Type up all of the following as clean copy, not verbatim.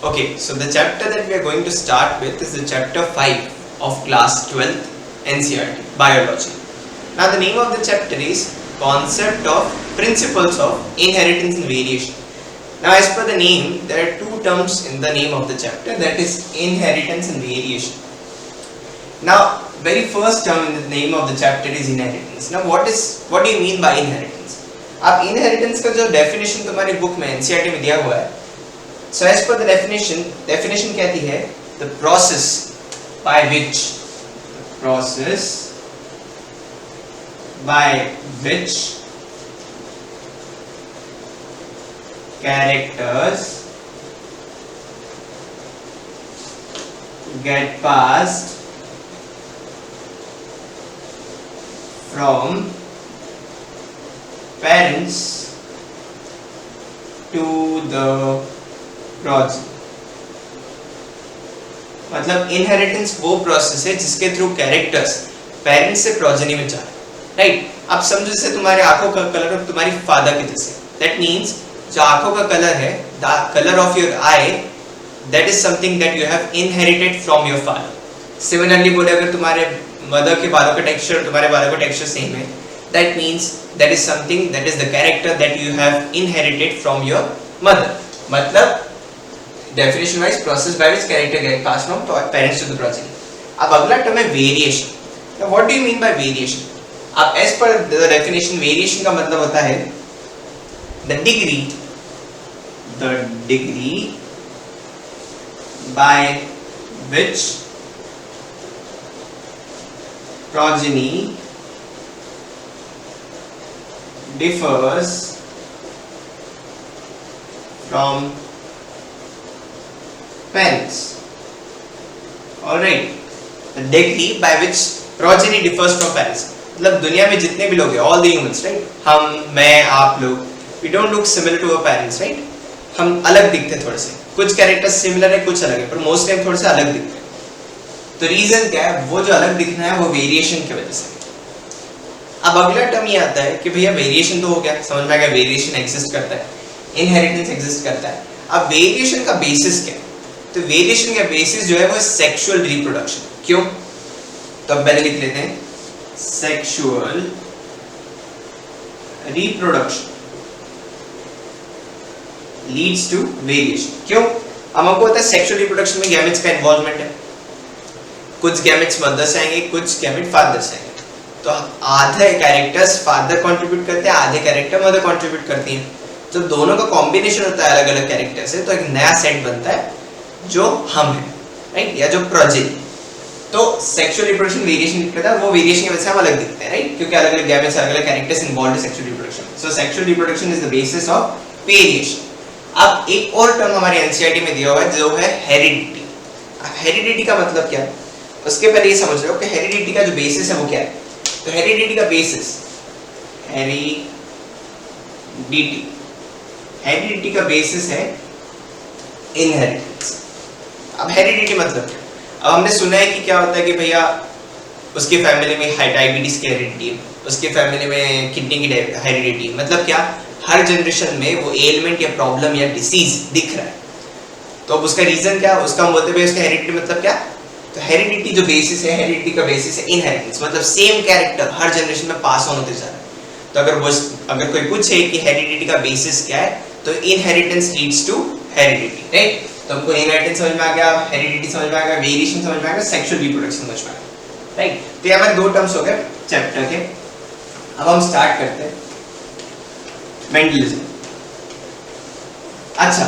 Okay, so the chapter that we are going to start with is the chapter 5 of class 12th NCERT Biology. Now the name of the chapter is Concept of Principles of Inheritance and Variation. Now as per the name, there are two terms in the name of the chapter, that is inheritance and variation. Now very first term in the name of the chapter is inheritance. Now what do you mean by inheritance? आप inheritance का जो definition तुम्हारी book में NCERT में दिया हुआ है, so as per the definition कहती है the process by which characters get passed from parents to the progeny. मतलब इनहेरिटेंस वो प्रोसेस है जिसके थ्रू कैरेक्टर्स पेरेंट्स से प्रोजेनी में जाए, राइट? आप समझो जैसे तुम्हारे आंखों का कलर और तुम्हारी फादर के जैसे, दैट मींस जो आंखों का कलर है, the colour of your I, that is something that you have inherited from your father. Similarly बोले अगर तुम्हारे मदर के बालों का टेक्सचर और तुम्हारे बालों का टेक्सचर सेम है, that means that is something that is the character that you have inherited from your mother. मतलब definition wise process by which character get passed from parents to the progeny. अब अगला term है variation. Now what do you mean by variation? अब as per the definition, variation का मतलब होता है the degree by which progeny differs from parents. All right, the degree by which progeny differs from parents. मतलब दुनिया में जितने भी लोग हैं, all the humans, right? हम, मैं, आप लोग, we don't look similar to our parents, right? हम अलग दिखते हैं थोड़े से, कुछ कैरेक्टर्स सिमिलर है, कुछ अलग है, पर मोस्ट टाइम थोड़े से अलग दिखते हैं। तो रीजन क्या है? वो जो अलग दिखना है वो वेरिएशन की वजह से। अब अगला टर्म ये आता है कि भैया वेरिएशन तो हो गया, समझ में आ गया, वेरिएशन एग्जिस्ट करता है, इनहेरिटेंस एग्जिस्ट करता है। अब वेरिएशन का बेसिस क्या है? तो वेरिएशन का बेसिस जो है वो सेक्सुअल रिप्रोडक्शन। क्यों? तो अब पहले लिख लेते हैं sexual reproduction leads to variation. क्यों? हमको पता है सेक्सुअल रिप्रोडक्शन में गैमेट्स का इन्वॉल्वमेंट है, कुछ गैमेट्स मदर से आएंगे, कुछ गैमेट फादर से आएंगे। तो आधे कैरेक्टर्स फादर कंट्रीब्यूट करते हैं, आधे कैरेक्टर मदर कंट्रीब्यूट करती हैं। तो दोनों का कॉम्बिनेशन होता है अलग अलग कैरेक्टर से, तो एक नया सेट बनता है जो हम हैं, राइट? या जो प्रोजेनी। तो सेक्सुअल रिप्रोडक्शन वेरिएशन दिखता है, वो वेरिएशन की वजह से हम अलग दिखते हैं, राइट? क्योंकि अलग अलग गैमेट्स, अलग अलग characters involved in sexual reproduction. So sexual reproduction is the basis of variation. अब एक और टर्म हमारे एनसीईआरटी में दिया हुआ है जो है हेरिडिटी। अब हेरिडिटी का मतलब क्या है? उसके पहले ये समझ लो कि हेरिडिटी का जो बेसिस है वो क्या है। तो हेरिडिटी का बेसिस, हेरिडिटी का बेसिस है इनहेरिटेंस। अब हेरिडिटी मतलब क्या? अब हमने सुना है कि क्या होता है कि भैया उसकी फैमिली में डायबिटीज की हेरिडिटी है, उसकी फैमिली में किडनी की हेरिडिटी। मतलब क्या? हर जनरेशन में वो एलिमेंट या प्रॉब्लम या डिसीज दिख रहा है। तो अब उसका रीजन क्या? उसका हम बोलते हैं उसका हेरिडिटी मतलब क्या? तो हेरिडिटी जो बेसिस है, हेरिडिटी का बेसिस है इनहेरिटेंस। मतलब सेम कैरेक्टर हर जनरेशन में पास ऑन होते जा रहा है। तो अगर कोई पूछे कि हेरिडिटी का बेसिस क्या है, तो inheritance leads to heredity, right? तो हमको इनहेरिटेंस समझ में आ गया, हेरिडिटी समझ में आ गया, वेरिएशन समझ में आ गया, सेक्सुअल रिप्रोडक्शन समझ में आ गया, राइट? तो ये हमारे दो टर्म्स हो गए चैप्टर के। अब हम स्टार्ट करते हैं मेंटलिज्म। अच्छा,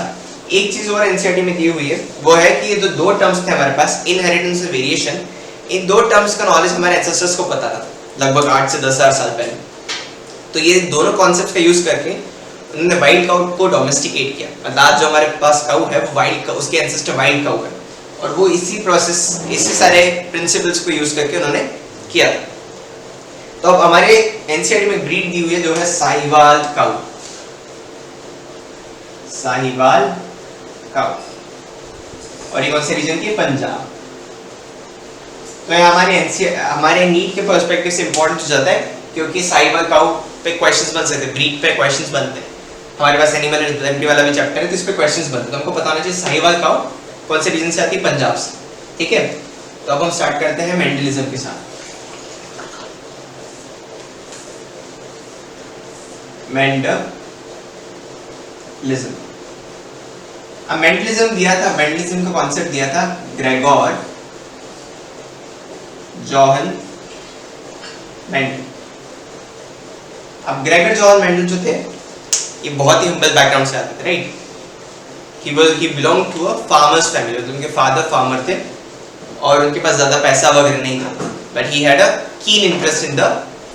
एक चीज और एनसीईआरटी में दी हुई है, वो है कि ये जो दो टर्म्स थे हमारे पास, इनहेरिटेंस और वेरिएशन, इन दो टर्म्स का नॉलेज हमारे एंसेस्टर्स को पता था लगभग 8 से 10,000 साल पहले। तो ये दोनों कॉन्सेप्ट्स का यूज करके उन्होंने वाइल्ड काउ को डोमेस्टिकेट किया। मतलब जो हमारे पास काउ है वो वाइल्ड काउ, उसके एंसेस्टर वाइल्ड काउ है, और वो इसी प्रोसेस, इसी सारे प्रिंसिपल्स को यूज करके उन्होंने किया था। तो अब हमारे एनसीईआरटी में ब्रीड दी हुई है जो है साहिवाल काउ। साहिवाल काउ, और ये कौन से रीजन की? पंजाब। तो ये हमारे नीट के पर्सपेक्टिव से इंपॉर्टेंट हो जाता है, क्योंकि साहिवाल काउ पे क्वेश्चंस बन सकते हैं, ब्रीड पे क्वेश्चंस बनते हैं। हमारे पास एनिमल हस्बेंड्री वाला भी चैप्टर है, तो इस पे क्वेश्चंस बनते हैं, तो हमको पता होना चाहिए साहिवाल काउ कौन से रीजन से आती है, पंजाब से, ठीक है। तो अब हम स्टार्ट करते हैं मेंडलिज्म के साथ। मेंडलिज्म, अब मेंडलिज्म दिया था, मेंडलिज्म का कॉन्सेप्ट दिया था ग्रेगोर जोहन मेंडल। अब ग्रेगोर जोहन मेंडल जो थे ये बहुत ही हम्बल बैकग्राउंड से आते थे, right. he belonged to a farmer's family, मतलब उनके फादर फार्मर थे और उनके पास ज्यादा पैसा वगैरह नहीं था, but he had a keen interest in the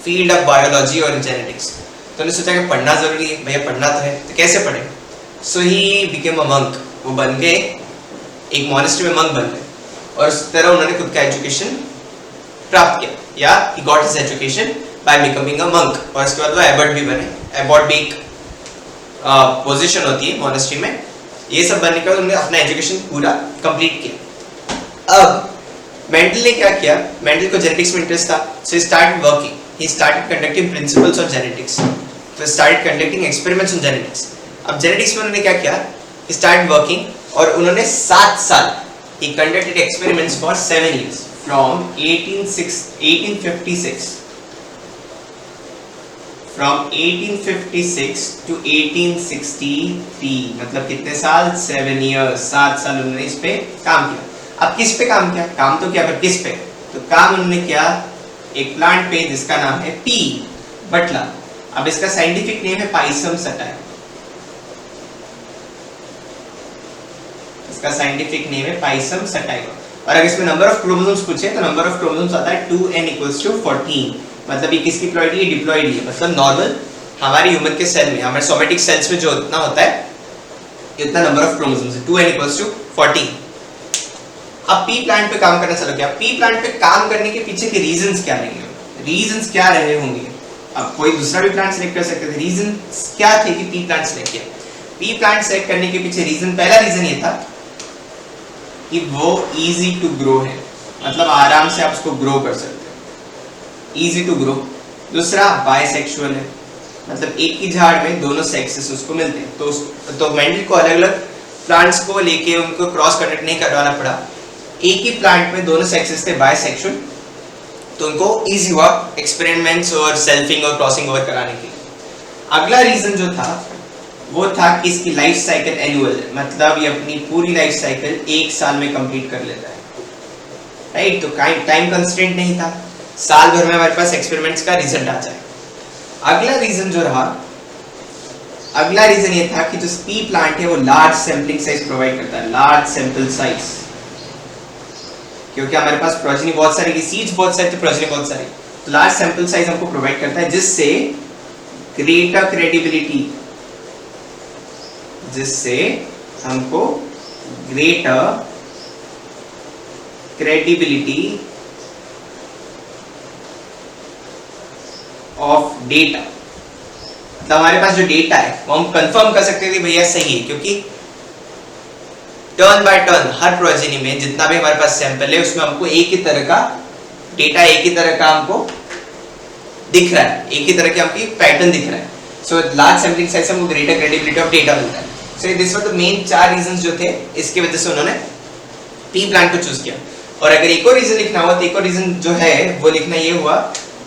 field of biology और genetics। तो उन्होंने सोचा कि पढ़ना जरूरी है, भैया पढ़ना तो है, तो कैसे पढ़े। So he became a monk, वो बन गए एक मॉनेस्ट्री में मंक बन गए और उस तरह उन्होंने खुद का एजुकेशन प्राप्त किया, या he got his education by becoming a monk। और उसके बाद वो एबॉट भी बने। एबॉट भी एक पोजीशन होती है मॉनेस्ट्री में। ये सब बनने के बाद उन्होंने अपना एजुकेशन पूरा कंप्लीट किया। अब मेंडल ने क्या किया, मेंडल को जेनेटिक्स में इंटरेस्ट था, so he started working, he started conducting principles of genetics, तो started conducting experiments on genetics. अब जेनेटिक्स में उन्होंने क्या किया, ही स्टार्टेड वर्किंग और उन्होंने 7 साल ही conducted experiments for 7 years from 1856 to 1863, मतलब कितने साल, 7 इयर्स, 7 साल उन्होंने इस पे काम किया। अब किस पे काम किया, काम तो किया पर किस पे, तो काम उन्होंने किया एक प्लांट पे जिसका नाम है पी बटला। अब इसका साइंटिफिक नेम है पाइसम सटाई, इसका साइंटिफिक नेम है पाइसम सटाई। और अगर इसमें नंबर ऑफ क्रोमोसोम्स पूछे तो नंबर ऑफ क्रोमोसोम्स आता है 2n = 14, मतलब ये किसकी डिप्लॉयड है, डिप्लॉयड है, मतलब नॉर्मल हमारे ह्यूमन के सेल में, हमारे सोमेटिक सेल्स में जो इतना होता है इतना नंबर ऑफ क्रोमोसोम्स है, 2n = 14। अब पी प्लांट पे काम करना चलो, क्या पी प्लांट पे काम करने के पीछे के रीजंस क्या रहेंगे, रीजंस क्या रहे होंगे। अब कोई दूसरा भी प्लांट सिलेक्ट कर सकते थे, रीजंस क्या थे कि पी प्लांट सिलेक्ट किया। पी प्लांट सिलेक्ट करने के पीछे रीजन, पहला रीजन ये था कि वो इजी टू ग्रो है, मतलब आराम से आप उसको ग्रो कर सकते हो, इजी टू ग्रो। दूसरा बाइसेक्सुअल है, मतलब एक ही झाड़ में दोनों सेक्सेस उसको मिलते हैं, तो मेंडल को अलग अलग प्लांट्स को लेके उनको क्रॉस कनेक्ट नहीं करवाना पड़ा, एक ही प्लांट में दोनों सेक्सेस थे बाइसेक्सुअल, तो उनको इजी हुआ एक्सपेरिमेंट्स और सेल्फिंग और क्रॉसिंग ओवर कराने के लिए। अगला रीजन जो था वो था कि इसकी लाइफ साइकिल एनुअल है, मतलब ये अपनी पूरी लाइफ साइकिल 1 साल में कंप्लीट कर लेता है, राइट। तो टाइम कंस्ट्रेंट नहीं था, साल भर में हमारे पास एक्सपेरिमेंट्स का रिजल्ट आ जाए। अगला रीजन जो रहा, अगला रीजन ये था कि जो पी प्लांट है वो लार्ज सैंपलिंग साइज प्रोवाइड करता है, लार्ज सैंपल साइज, क्योंकि हमारे पास प्रोजेनी बहुत सारी, सीड्स बहुत सारी, तो प्रोजेनी बहुत सारी, तो लार्ज सैंपल साइज हमको प्रोवाइड करता है, जिससे ग्रेटर क्रेडिबिलिटी, जिससे हमको ग्रेटर क्रेडिबिलिटी ऑफ डेटा, मतलब हमारे पास जो डेटा है वो हम कंफर्म कर सकते हैं कि भैया सही है, क्योंकि turn by turn her progeny में जितना भी हमारे पास सैंपल है उसमें हमको एक ही तरह का डेटा, एक ही तरह का हमको दिख रहा है, एक ही तरह के हमको पैटर्न दिख रहा है। सो लार्ज सैंपलिंग साइज से हमको ग्रेटर क्रेडिबिलिटी ऑफ डेटा मिलता है। So this were the main 4 reasons जो थे, इसके वजह से उन्होंने पी प्लांट को चूज किया। और अगर एक और रीजन लिखना हुआ तो एक और रीजन जो है वो लिखना ये हुआ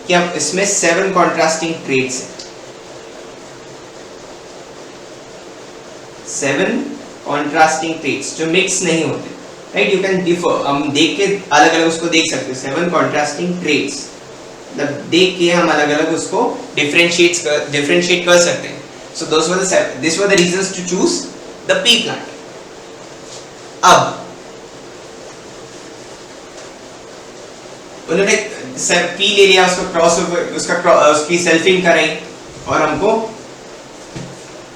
कि हम इसमें 7 कॉन्ट्रास्टिंग ट्रेट्स हैं, 7 कॉन्ट्रास्टिंग ट्रेट्स जो मिक्स नहीं होते, राइट। यू कैन डिफर, हम देख के अलग अलग उसको देख सकते हैं, 7 कॉन्ट्रास्टिंग ट्रेट्स, मतलब देख के हम अलग अलग उसको डिफरेंशिएट कर सकते हैं। So these were the reasons to choose the pea plant. अब उन्होंने पी ले लिया, उसको क्रॉस उसकी सेल्फिंग कराई और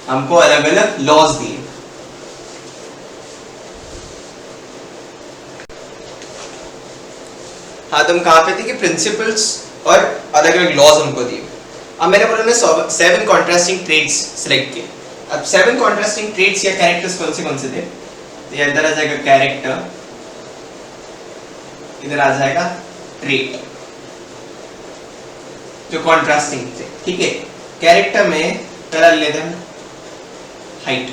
हमको अलग अलग लॉज दिए। हाँ, तो हम कहाँ पे थे कि प्रिंसिपल्स और अलग अलग लॉज हमको दिए। अब मैंने बोला मैं 7 कॉन्ट्रास्टिंग ट्रेट्स सिलेक्ट किए। अब 7 कॉन्ट्रास्टिंग ट्रेट्स या कैरेक्टर्स कौन से थे, तो ये इधर आ जाएगा कैरेक्टर, इधर आ जाएगा ट्रेट, जो कॉन्ट्रास्टिंग थे, ठीक है। कैरेक्टर में पहला लेते हैं हाइट।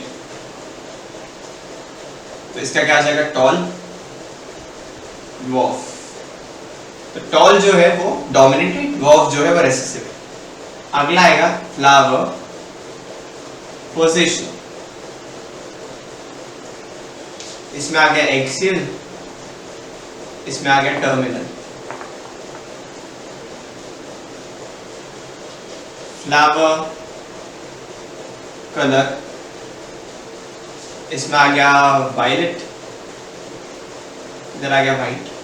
तो इसका क्या आ जाएगा, टॉल, ड्वार्फ। तो टॉल जो है वो डोमिनेंट है, ड्वार्फ जो है वो रिसेसिव है। अगला आएगा फ्लावर पोजीशन। इसमें आ गया एक्सियल, इसमें आ गया टर्मिनल। फ्लावर कलर, इसमें आ गया वायलेट, इधर आ गया वाइट।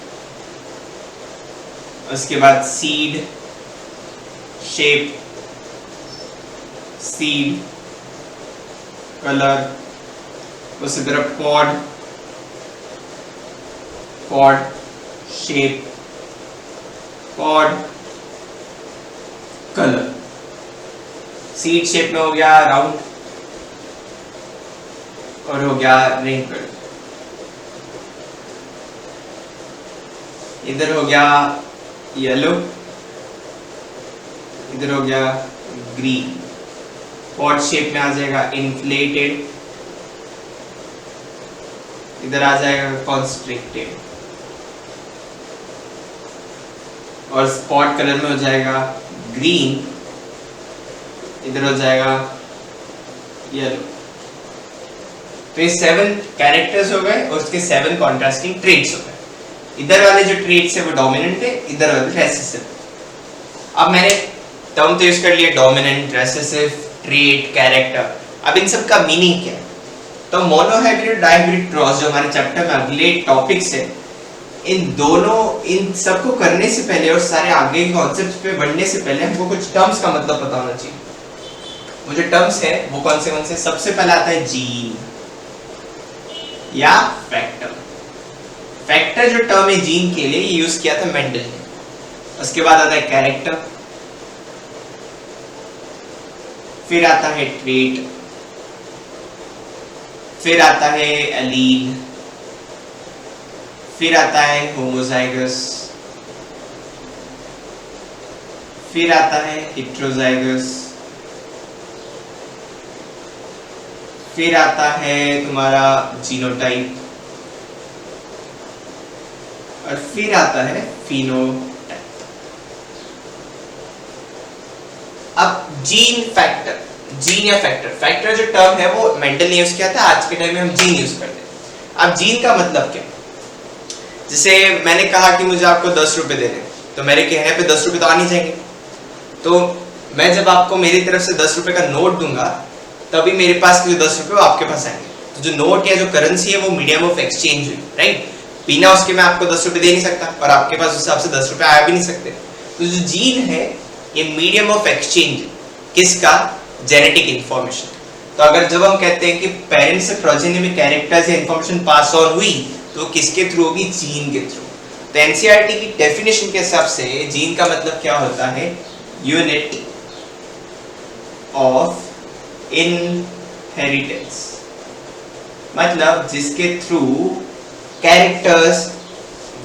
उसके बाद सीड शेप, सीड कलर, उसी तरह pod, pod shape, pod colour. Seed shape में हो गया राउंड और हो गया रिंकल। इधर हो गया येलो, इधर हो गया ग्रीन। पॉट शेप में आ जाएगा इन्फ्लेटेड, इधर आ जाएगा कॉन्स्ट्रिक्टेड, और स्पॉट कलर में हो जाएगा ग्रीन, इधर हो जाएगा येलो। तो ये 7 कैरेक्टर्स हो गए और उसके 7 कॉन्ट्रास्टिंग ट्रेट्स हो गए। इधर वाले जो ट्रेट्स है वो डोमिनेंट है, इधर वाले रेसेसिव। अब मैंने टर्म तो यूज कर लिया डोमिनेंट, रेसेसिव, ट्रेट, कैरेक्टर। अब इन सब का मीनिंग क्या है? तो मोनोहाइब्रिड डायहाइब्रिड क्रॉस जो हमारे चैप्टर में अगले टॉपिक्स है, इन दोनों, इन सबको करने से पहले और सारे आगे के कॉन्सेप्ट्स पे बढ़ने से पहले हमको कुछ टर्म्स का मतलब पता होना चाहिए। वो जो टर्म्स है वो कौन से? सबसे पहला आता है जीन या फैक्टर। फैक्टर जो टर्म है जीन के लिए ये यूज किया था मेंडल ने। उसके बाद आता है कैरेक्टर, फिर आता है ट्रेट, फिर आता है एलील, फिर आता है होमोजाइगस, फिर आता है हेटेरोजाइगस, फिर आता है तुम्हारा जीनोटाइप, और फिर आता है फिनोटाइप। अब जीन फैक्टर, जीन या फैक्टर, फैक्टर जो टर्म है वो मेंडल ने यूज किया था, आज के टाइम में हम जीन यूज करते हैं। अब जीन का मतलब क्या? जैसे मैंने कहा कि मुझे आपको 10 रुपए देने, तो मेरे कहने पे 10 रुपए तो आ नहीं जाएंगे। तो मैं जब आपको मेरी तरफ से 10 रुपए का नोट दूंगा तभी मेरे पास जो 10 रुपए वो आपके पास आएंगे। तो जो नोट या जो करेंसी है वो मीडियम ऑफ एक्सचेंज हुई, राइट? बिना उसके मैं आपको 10 रुपए दे नहीं सकता और आपके पास उस हिसाब से 10 रुपए आया भी नहीं सकते। तो जो जीन है ये मीडियम ऑफ एक्सचेंज, किसका? Genetic information. तो अगर जब हम कहते हैं कि पेरेंट्स से प्रोजेनी में कैरेक्टर्स या इंफॉर्मेशन पास ऑन हुई तो किसके थ्रू होगी? जीन के थ्रू। तो एनसीईआरटी की डेफिनेशन के हिसाब से जीन का मतलब क्या होता है? यूनिट ऑफ इनहेरिटेंस, मतलब जिसके through characters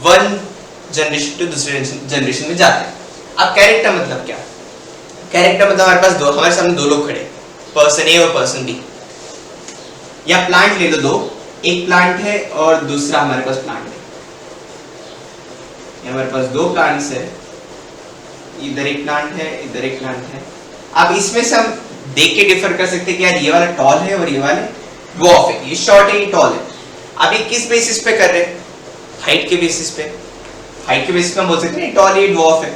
one generation to दूसरे जनरेशन में जाते हैं। अब कैरेक्टर मतलब क्या? कैरेक्टर मतलब हमारे सामने दो लोग खड़े, पर्सन ए और पर्सन बी, या प्लांट ले लो दो, एक प्लांट है और दूसरा हमारे पास प्लांट है। हमारे पास 2 प्लांट्स है, इधर एक प्लांट है, इधर एक प्लांट है। अब इसमें से हम देख के डिफर कर सकते हैं कि यार ये वाला टॉल है और ये वाले ड्वार्फ है, ये शॉर्ट है, ये टॉल है। अब ये किस बेसिस पे कर रहे हैं? हाइट के बेसिस पे। हाइट के बेसिस पे हम बोल सकते हैं टॉल, ये ड्वार्फ है।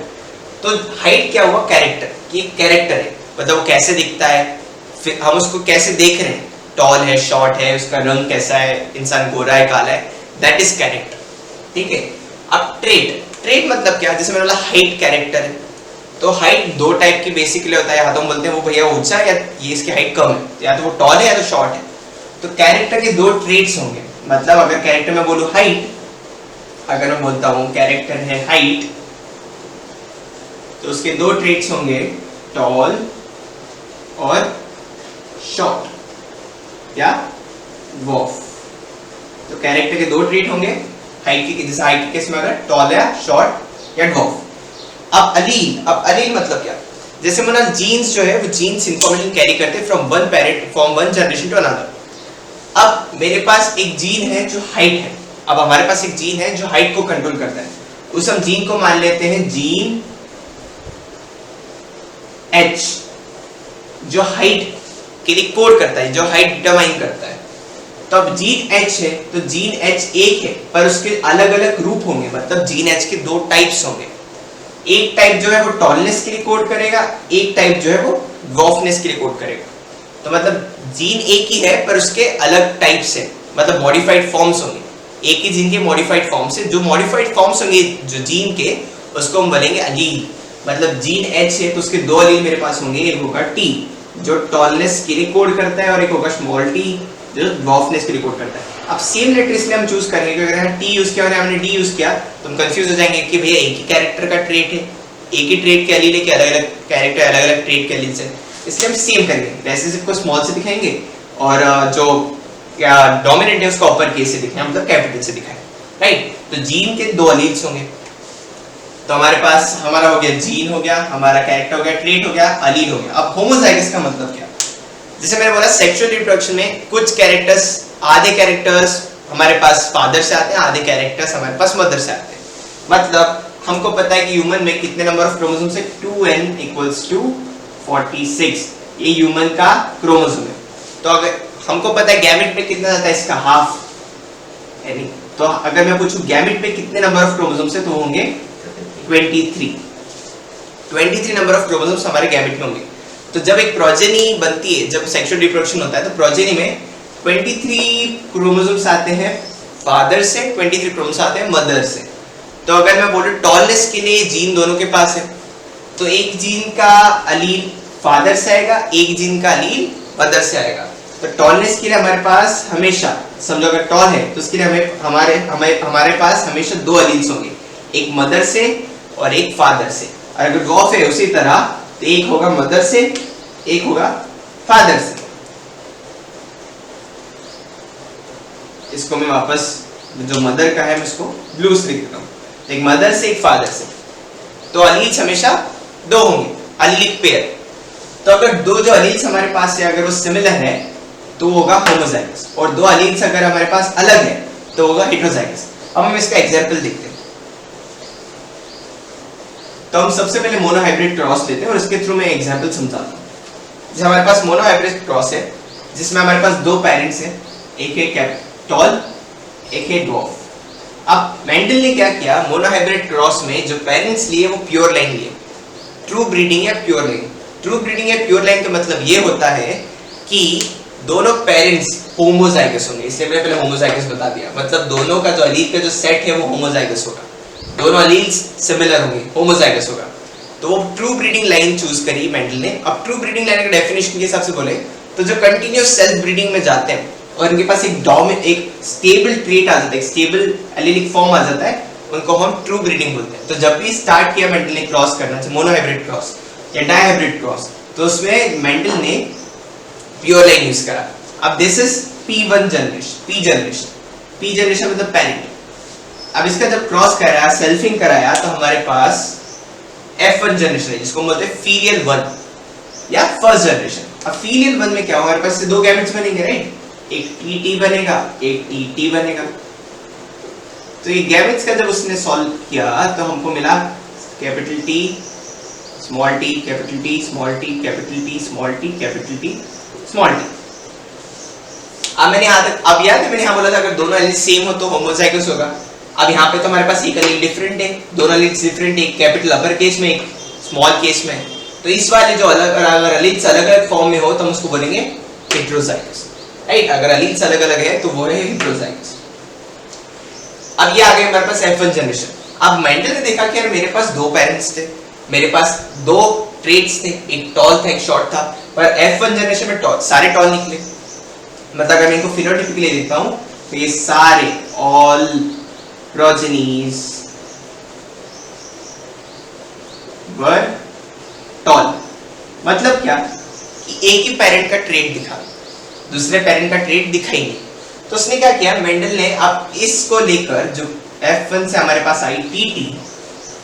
तो हाइट क्या हुआ? कैरेक्टर, कि कैरेक्टर है, मतलब वो कैसे दिखता है, फिर हम उसको कैसे देख रहे हैं, टॉल है, शॉर्ट है, उसका रंग कैसा है, इंसान गोरा है, काला है, दैट इज कैरेक्टर, ठीक है। अब ट्रेट, ट्रेट मतलब क्या? जैसे मैंने बोला हाइट कैरेक्टर है, तो हाइट 2 टाइप की बेसिकली होता है, या तो हम बोलते हैं वो भैया ऊंचा है, या ये इसकी हाइट कम है, या तो वो टॉल है या तो शॉर्ट है। तो कैरेक्टर के 2 ट्रेट्स होंगे, मतलब अगर कैरेक्टर में बोलूं हाइट, अगर मैं बोलता हूं कैरेक्टर है हाइट, तो उसके 2 ट्रेट्स होंगे, टॉल और शॉर्ट या ड्वार्फ। तो कैरेक्टर के 2 ट्रेट होंगे, हाइट की, जैसे हाइट के केस में अगर टॉल या शॉर्ट या ड्वार्फ। अब अलील, अब अलील मतलब क्या? जैसे माना जीन्स जो है वो जीन्स इंफॉर्मेशन कैरी करते हैं from one parent from one generation to another. अब मेरे पास एक जीन है जो हाइट है, अब हमारे पास एक जीन है जो हाइट को कंट्रोल करता है, उस हम जीन को मान लेते हैं जीन H, जो हाइट के लिए कोड करता है, जो हाइट डिटरमाइन करता है। तो अब जीन H है तो जीन H एक है पर उसके अलग अलग रूप होंगे, मतलब जीन H के दो टाइप्स होंगे। एक टाइप जो है वो टॉलनेस के लिए कोड करेगा, एक टाइप जो है वो ड्वार्फनेस के लिए कोड करेगा। तो मतलब जीन एक ही है पर उसके अलग टाइप्स है, मतलब मॉडिफाइड फॉर्म्स होंगे, एक ही जीन के मॉडिफाइड फॉर्म्स है। जो मॉडिफाइड फॉर्म्स होंगे जो जीन के, उसको हम बोलेंगे अलील। मतलब जीन H है तो उसके दो अलील मेरे पास होंगे, एक होगा T जो टॉलनेस के लिए कोड करता है और एक होगा स्मॉल t जो ड्वार्फनेस के लिए कोड करता है। अब सेम लेटर इसलिए हम चूज करेंगे क्योंकि अगर T यूज किया और हमने D यूज किया तो हम कंफ्यूज हो जाएंगे कि भैया एक ही कैरेक्टर का ट्रेट है, एक ही ट्रेट के अलील है कि अलग-अलग कैरेक्टर अलग-अलग ट्रेट के अलील से, इसलिए हम सेम करेंगे। वैसे सबको स्मॉल से दिखाएंगे और जो क्या डोमिनेंट है उसको अपर केस से दिखाएं, मतलब कैपिटल से दिखाएं, राइट। तो जीन के दो अलील्स होंगे, तो हमारे पास हमारा हो गया जीन हो गया, हमारा कैरेक्टर हो गया, ट्रेट हो गया, अलील हो गया। अब होमोजाइगस का मतलब क्या? जैसे मैंने बोला सेक्सुअल रिप्रोडक्शन में कुछ कैरेक्टर्स, आधे कैरेक्टर्स हमारे पास फादर से आते हैं, आधे कैरेक्टर्स हमारे पास मदर से आते हैं। मतलब हमको पता है कि ह्यूमन में कितने नंबर ऑफ क्रोमोसोम्स है, 2n = 46, ये ह्यूमन का क्रोमोसोम है। तो अगर हमको पता है गैमेट में कितना जाता है, इसका हाफ, यानी तो अगर मैं पूछूं गैमेट में कितने नंबर ऑफ क्रोमोसोम्स है तो होंगे 23 नंबर ऑफ क्रोमोसोम्स हमारे गैमेट में होंगे। तो जब एक प्रोजेनी बनती है, जब सेक्सुअल रिप्रोडक्शन होता है तो प्रोजेनी में 23 क्रोमोसोम्स आते हैं फादर से, 23 क्रोमोसोम्स आते हैं मदर से। तो अगर मैं बोलूं टॉलनेस के लिए जीन दोनों के पास है, तो एक जीन का अलील फादर से आएगा, एक जीन का अलील मदर से आएगा। तो टॉलनेस के लिए हमारे पास हमेशा, समझो अगर टॉल है तो उसके लिए हमारे पास हमेशा दो अलील्स होंगे, एक मदर से और एक फादर से। और अगर ड्वार्फ है उसी तरह तो एक होगा मदर से, एक होगा फादर से। इसको मैं वापस, जो मदर का है मैं इसको ब्लू से लिख देता हूं, एक मदर से एक फादर से। तो अलील्स हमेशा दो होंगे, अलीलिक पेयर। तो अगर दो जो अलील्स हमारे पास है अगर वो सिमिलर है तो होगा होमोजाइगस, और दो अलील्स अगर हमारे पास अलग है तो होगा हेटेरोजाइगस। अब हम इसका एग्जांपल देखते हैं। तो हम सबसे पहले मोनोहाइब्रिड क्रॉस लेते हैं और इसके थ्रू मैं एग्जांपल समझाता हूं। जैसे हमारे पास मोनोहाइब्रिड क्रॉस है जिसमें हमारे पास दो पेरेंट्स हैं, एक है टॉल, एक है ड्वार्फ। अब मेंडल ने क्या किया, मोनोहाइब्रिड क्रॉस में जो पेरेंट्स लिए वो प्योर लाइन लिए, ट्रू ब्रीडिंग या प्योर लाइन। ट्रू ब्रीडिंग या प्योर लाइन का मतलब ये होता है कि दोनों पेरेंट्स होमोजाइगस होंगे, इसलिए मैंने पहले होमोजाइगस बता दिया। मतलब दोनों का जो अलील का जो सेट है वो होमोजाइगस होगा, दोनों अलील्स सिमिलर होंगे, होमोजाइगस होगा। तो वो ट्रू ब्रीडिंग लाइन चूज करी मेंडल ने। अब ट्रू ब्रीडिंग लाइन का डेफिनेशन के हिसाब से बोले तो जो कंटिन्यूअस सेल्फ ब्रीडिंग में जाते हैं और इनके पास एक स्टेबल ट्रेट आ जाता है, एक स्टेबल एलिलिक फॉर्म आ जाता है, उनको हम ट्रू ब्रीडिंग बोलते हैं। तो जब भी स्टार्ट किया मेंडल ने क्रॉस करना, चाहे मोनोहाइब्रिड क्रॉस या डायहाइब्रिड क्रॉस, तो उसमें मेंडल ने प्योर लाइन यूज करा। अब this is P1 generation, P generation मतलब पेरेंट। अब इसका जब क्रॉस कराया, सेल्फिंग कराया, तो हमारे पास F1 जनरेशन है जिसको बोलते हैं फीलियल 1 या फर्स्ट जनरेशन। अब फीलियल 1 में क्या होगा, हमारे पास से दो गैमेट्स बनेंगे, राइट, एक TT बनेगा, एक TT बनेगा। तो ये गैमेट्स का जब उसने सॉल्व किया तो हमको मिला capital T small t, capital T small t, capital T small t, capital T small t। अब याद है मैंने यहाँ बोला था अगर दोनों एलील सेम हो तो होमोजाइगस होगा। अब यहाँ पे तो हमारे पास एक एलील डिफरेंट है, दोनों एलील्स डिफरेंट, एक कैपिटल अपर केस में, एक स्मॉल केस में। तो इस वाले जो अगर एलील्स अलग-अलग फॉर्म में हो तो हम उसको बोलेंगे हेटेरोजाइगस, राइट। अगर एलील्स अलग-अलग है तो वो है हेटेरोजाइगस। अब ये आ गए हमारे पास F1 जनरेशन। अब मेंडल ने देखा कि यार मेरे पास दो पेरेंट्स थे, मेरे पास दो ट्रेट्स थे, एक टॉल था एक शॉर्ट था, पर F1 जनरेशन में सारे टॉल निकले। मतलब अगर मैं इनको फिनोटाइपिकली देता हूं तो ये सारे ऑल प्रोजेनीज वर टॉल। मतलब क्या कि एक ही पेरेंट का ट्रेट दिखा, दूसरे पेरेंट का ट्रेट दिखा ही नहीं। तो उसने क्या किया, मेंडल ने अब इसको लेकर जो F1 से हमारे पास आई TT,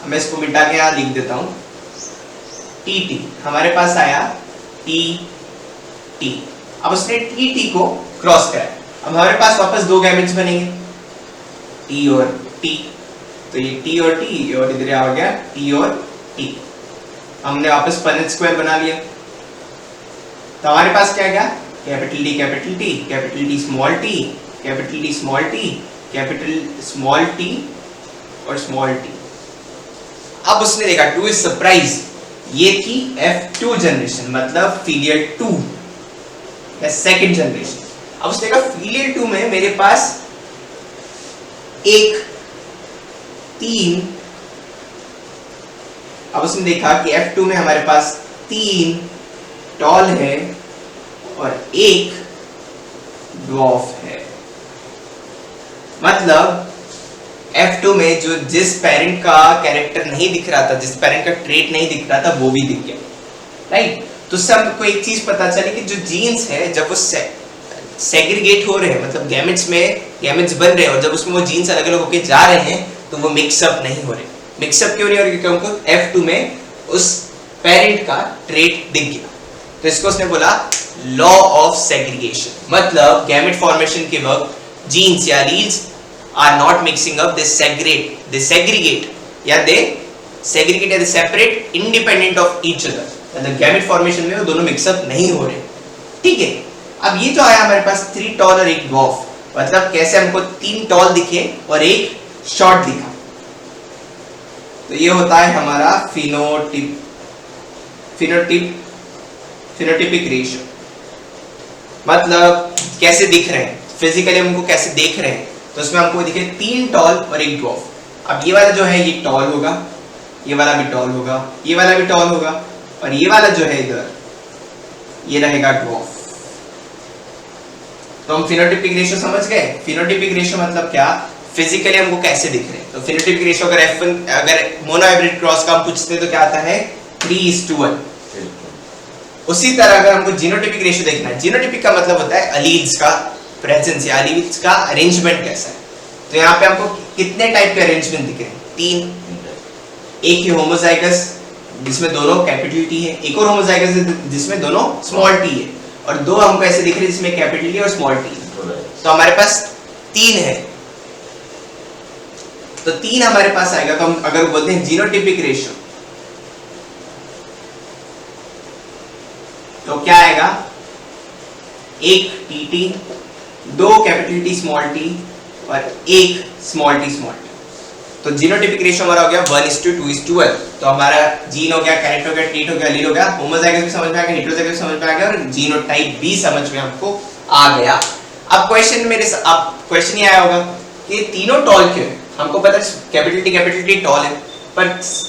मैं इसको मिटा के यहाँ लिख देता हूं टी, हमारे पास आया टी टी। अब उसने टी को क्रॉस कराया, अब हमारे पास वापस दो गैमेट्स बनेंगे, टी और टी। तो ये टी और टी और इधर आ गया टी और टी, हमने वापस पनेट स्क्वायर बना लिया। तो हमारे पास क्या गया, capital T capital T, capital T small T, capital T small T, capital small T और स्मॉल टी। अब उसने देखा, टू इज सरप्राइज, ये थी F2 जनरेशन, मतलब फीलियल 2 या सेकंड जनरेशन। अब उसने कहा फीलियल 2 में मेरे पास एक 3, अब उसने देखा कि F2 में हमारे पास 3 टॉल है और एक ड्वार्फ है। मतलब F2 में जो जिस पेरेंट का कैरेक्टर नहीं दिख रहा था, जिस पेरेंट का ट्रेट नहीं दिख रहा था, वो भी दिख गया, राइट। तो सबको एक चीज पता चली कि जो जीन्स है जब वो सेग्रीगेट हो रहे हैं, मतलब गैमेट्स में गैमेट्स बन रहे हैं और जब उसमें वो जीन्स अलग अलग होके जा रहे हैं तो वो मिक्सअप नहीं हो रहे। मिक्सअप क्यों नहीं हो रहे? क्योंकि हमको F2 में उस पेरेंट का ट्रेट दिख गया। तो इसको उसने बोला लॉ ऑफ सेग्रीगेशन, मतलब गैमेट फॉर्मेशन के वक्त जीन्स या alleles are not mixing up, they segregate या they separate independent of each other, मतलब गैमेट फॉर्मेशन में वो दोनों मिक्सअप नहीं हो रहे, ठीक है। अब ये जो आया हमारे पास 3 टॉल और एक ड्वार्फ, मतलब कैसे हमको 3 टॉल दिखे और एक शॉर्ट दिखा। तो ये होता है हमारा फिनोटिपिक रेशियो, मतलब कैसे दिख रहे हैं, फिजिकली हमको कैसे देख रहे हैं। तो उसमें हमको दिखे 3 टॉल और एक ड्वार्फ। अब ये वाला जो है ये टॉल होगा, ये वाला भी टॉल होगा, ये वाला भी टॉल होगा, और ये वाला जो है इधर ये रहेगा ड्वार्फ। तो हम फिनोटिपिक रेशियो समझ गए। फिनोटिपिक रेशियो मतलब क्या, फिजिकली हमको कैसे दिख रहे हैं। तो फिनोटिपिक रेशियो अगर F1 अगर मोनोहाइब्रिड क्रॉस का हम पूछते हैं तो क्या आता है 3:1। उसी तरह अगर हमको जीनोटिपिक रेशियो देखना है, जीनोटिपिक का मतलब होता है अलील्स का प्रेजेंस या एलील्स का अरेंजमेंट कैसा है। तो यहाँ पे हमको कितने टाइप के अरेंजमेंट दिख रहे हैं, 3। एक ही होमोजाइगस जिसमें दोनों कैपिटल टी है, एक और होमोजाइगस जिसमें दोनों स्मॉल टी है, और 2 हमको ऐसे दिख रहे हैं जिसमें कैपिटल टी और स्मॉल टी है। तो हमारे पास 3 है, तो 3 हमारे पास आएगा। तो हम अगर बोलते हैं जीनोटिपिक रेशियो तो क्या आएगा, 1 T, 2 capital T small T और 1 स्मॉल टी स्मॉल टी। तो जीनोटिपिक रेशियो हमारा हो गया 1:2:1। तो हमारा जीन हो गया, कैरेक्टर हो गया, ट्रेट हो गया, एलील हो गया, होमोजाइगस भी समझ में आ गया, हेटेरोजाइगस भी समझ में आ गया और जीनोटाइप भी समझ में हमको आ गया। अब क्वेश्चन ये आया होगा कि तीनों टॉल क्यों है। हमको पता है कैपिटल टी टॉल है, पर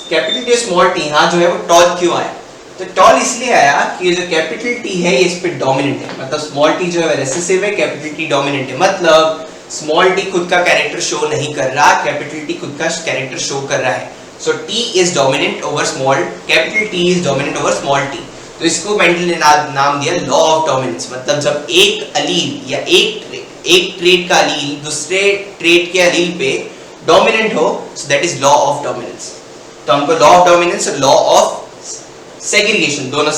कैपिटल टी स्मॉल टी यहाँ जो है वो टॉल क्यों आया। तो टॉल इसलिए आया कि ये जो कैपिटल टी है ये इस पे डोमिनेंट है, मतलब स्मॉल टी जो है रिसेसिव है, कैपिटल टी डोमिनेंट है। मतलब स्मॉल टी खुद का कैरेक्टर शो नहीं कर रहा, कैपिटल टी खुद का कैरेक्टर शो कर रहा है। So T is dominant over small, capital T is dominant over small T. तो इसको मेंडल ने नाम दिया लॉ ऑफ डोमिनेंस। मतलब जब एक अलील या एक ट्रेट का अलील दूसरे ट्रेट के अलील पे डोमिनेंट हो, so that is law of dominance. तो हमको लॉ ऑफ डोमिनेंस और लॉ ऑफ सेग्रीगेशन दोनों